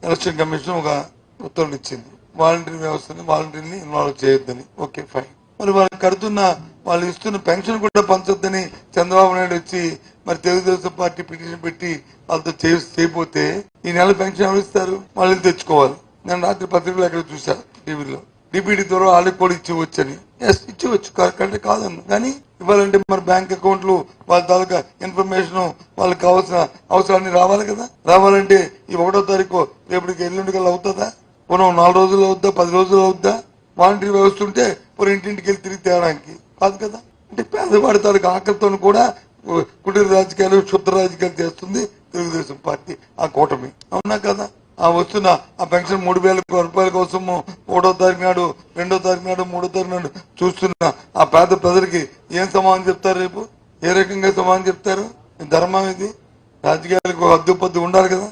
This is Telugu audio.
ఎలక్షన్ కమిషన్ ఒక ఉత్తర్వులు ఇచ్చింది, వాలంటీర్ వ్యవస్థని వాలంటీర్ని ఇన్వాల్వ్ చేయొద్దని. Okay fine. మరి వాళ్ళు కడుతున్న వాళ్ళు ఇస్తున్న పెన్షన్ కూడా పంచొద్దని చంద్రబాబు నాయుడు వచ్చి మరి తెలుగుదేశం పార్టీ పిటిషన్ పెట్టి వాళ్ళతో చేయకపోతే ఈ నెల పెన్షన్ ఎవరు ఇస్తారు? వాళ్ళు తెచ్చుకోవాలి. నేను రాత్రి పత్రికలు ఎక్కడ చూసా, టీవీలో డిబిటీ ద్వారా వాళ్ళకి కూడా ఇచ్చేవచ్చని. Yes ఇచ్చేవచ్చు, correct కాదన్ను. కానీ ఇవ్వాలంటే మరి బ్యాంక్ అకౌంట్లు వాళ్ళ తాలూకా ఇన్ఫర్మేషన్ వాళ్ళకి కావాల్సిన అవసరాన్ని రావాలి కదా. రావాలంటే ఈ 1వ తారీఖు రేపటికి ఎల్లుండి కల్లా అవుతుందా? మనం 4 రోజులు అవుద్దా, 10 రోజులు అవుద్దా? వాలంటీర్ వ్యవస్థ ఉంటే మరి ఇంటింటికి వెళ్ళి తిరిగి తేడానికి కాదు కదా. అంటే పేదవాడి తాలూకు ఆకలితో కూడా కుటీర రాజకీయాలు, క్షుద్ర రాజకీయాలు చేస్తుంది తెలుగుదేశం పార్టీ, ఆ కూటమి. అవునా కదా? ఆ వస్తున్న ఆ పెన్షన్ 3,000 రూపాయల కోసము 1వ తారీఖు నాడు, 2వ తారీఖు నాడు, 3వ తారీఖు నాడు చూస్తున్న ఆ పేద ప్రజలకి ఏం సమాధానం చెప్తారు? రేపు ఏ రకంగా సమాధానం చెప్తారు? ధర్మం ఇది. రాజకీయాలకు హద్దు పద్దు ఉండాలి కదా.